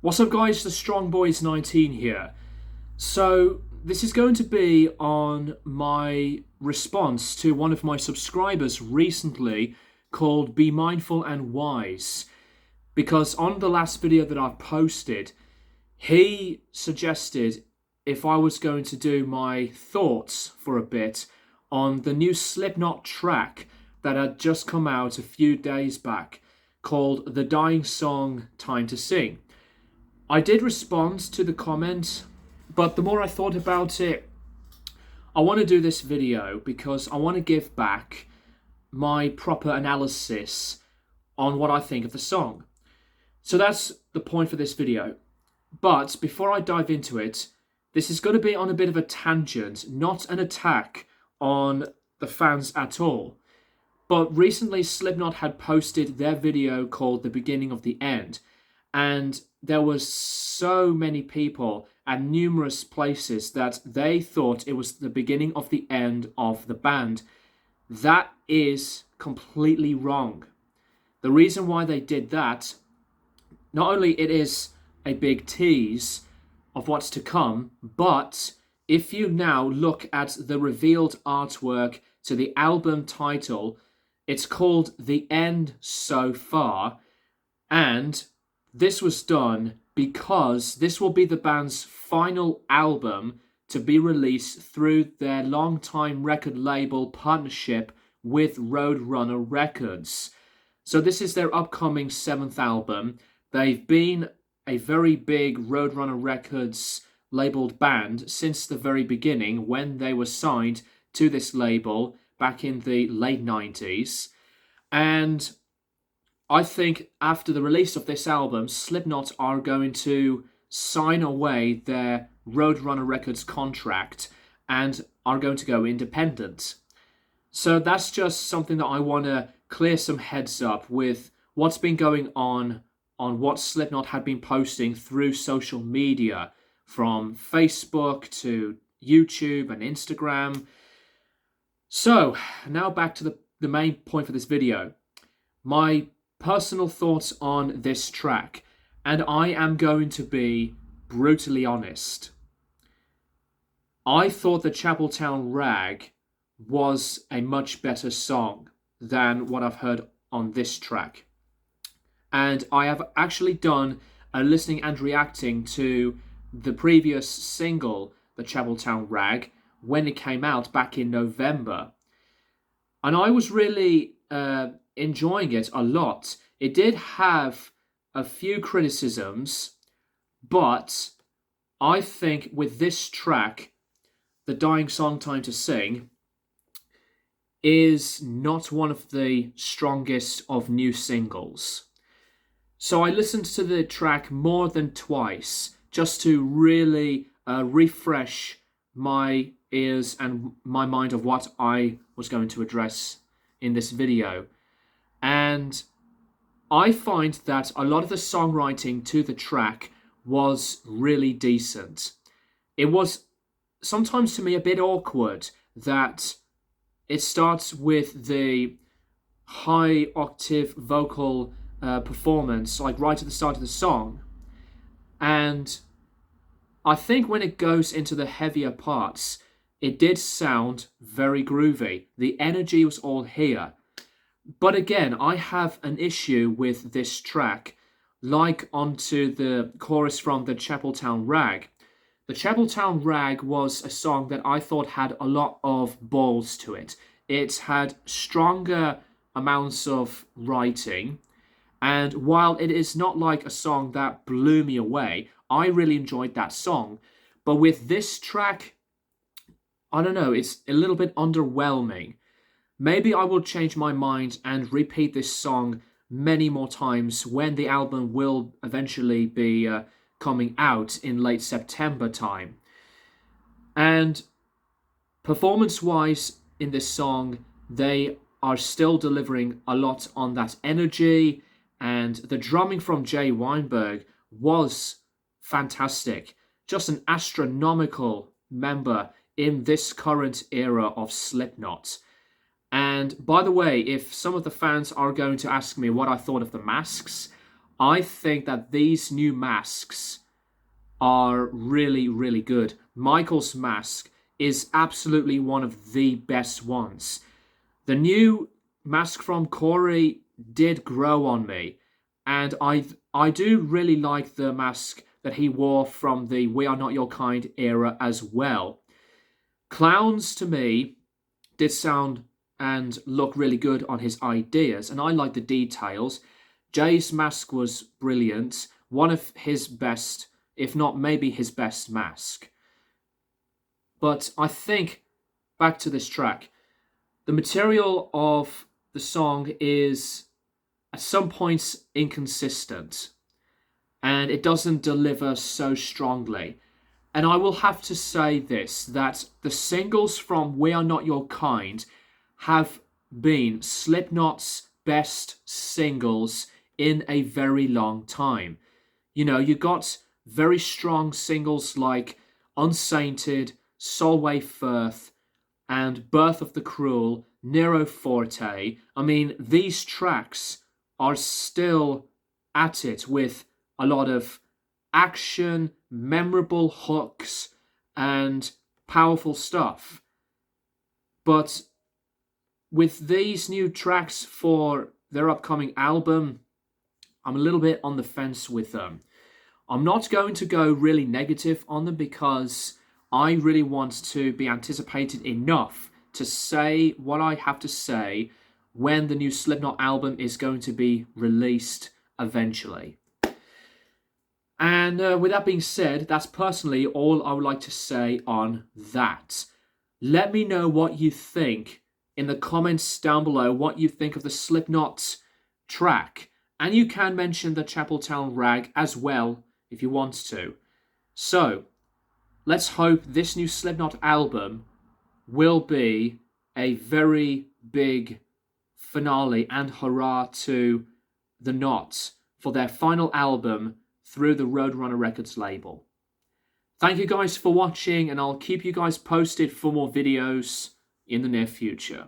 What's up guys, the Strong Boys 19 here. So this is going to be on my response to one of my subscribers recently called Be Mindful and Wise. Because on the last video that I've posted, he suggested if I was going to do my thoughts for a bit on the new Slipknot track that had just come out a few days back called The Dying Song Time to Sing. I did respond to the comment, but the more I thought about it, I want to do this video because I want to give back my proper analysis on what I think of the song. So that's the point for this video. But before I dive into it, this is going to be on a bit of a tangent, not an attack on the fans at all. But recently Slipknot had posted their video called The Beginning of the End, and there was so many people at numerous places that they thought it was the beginning of the end of the band. That is completely wrong. The reason why they did that, not only it is a big tease of what's to come, but if you now look at the revealed artwork to the album title, it's called The End So Far, and this was done because this will be the band's final album to be released through their long-time record label partnership with Roadrunner Records. So this is their upcoming 7th album. They've been a very big Roadrunner Records labeled band since the very beginning when they were signed to this label back in the late 90s. And I think after the release of this album, Slipknot are going to sign away their Roadrunner Records contract and are going to go independent. So that's just something that I want to clear some heads up with what's been going on what Slipknot had been posting through social media, from Facebook to YouTube and Instagram. So now back to the main point for this video. My personal thoughts on this track, and I am going to be brutally honest. I thought the Chapeltown Rag was a much better song than what I've heard on this track. And I have actually done a listening and reacting to the previous single, the Chapeltown Rag, when it came out back in November. And I was really enjoying it a lot. It did have a few criticisms, but I think with this track, The Dying Song Time to Sing, is not one of the strongest of new singles. So I listened to the track more than twice just to really refresh my ears and my mind of what I was going to address in this video. And I find that a lot of the songwriting to the track was really decent. It was sometimes to me a bit awkward that it starts with the high octave vocal performance, like right at the start of the song. And I think when it goes into the heavier parts, it did sound very groovy. The energy was all here. But again, I have an issue with this track, like onto the chorus from the Chapeltown Rag. The Chapeltown Rag was a song that I thought had a lot of balls to it. It had stronger amounts of writing, and while it is not like a song that blew me away, I really enjoyed that song. But with this track, I don't know, it's a little bit underwhelming. Maybe I will change my mind and repeat this song many more times when the album will eventually be coming out in late September time. And performance-wise in this song, they are still delivering a lot on that energy, and the drumming from Jay Weinberg was fantastic. Just an astronomical member in this current era of Slipknot. And by the way, if some of the fans are going to ask me what I thought of the masks, I think that these new masks are really, really good. Michael's mask is absolutely one of the best ones. The new mask from Corey did grow on me, and I do really like the mask that he wore from the We Are Not Your Kind era as well. Clowns to me did sound and look really good on his ideas, and I like the details. Jay's mask was brilliant, one of his best, if not maybe his best mask. But I think, back to this track, the material of the song is at some points inconsistent, and it doesn't deliver so strongly. And I will have to say this, that the singles from We Are Not Your Kind have been Slipknot's best singles in a very long time. You know, you got very strong singles like Unsainted, Solway Firth, and Birth of the Cruel, Nero Forte. I mean, these tracks are still at it with a lot of action, memorable hooks, and powerful stuff. But with these new tracks for their upcoming album, I'm a little bit on the fence with them. I'm not going to go really negative on them because I really want to be anticipated enough to say what I have to say when the new Slipknot album is going to be released eventually. And with that being said, that's personally all I would like to say on that. Let me know what you think in the comments down below, what you think of the Slipknot track. And you can mention the Chapeltown Rag as well if you want to. So, let's hope this new Slipknot album will be a very big finale and hurrah to the Knot for their final album through the Roadrunner Records label. Thank you guys for watching, and I'll keep you guys posted for more videos in the near future.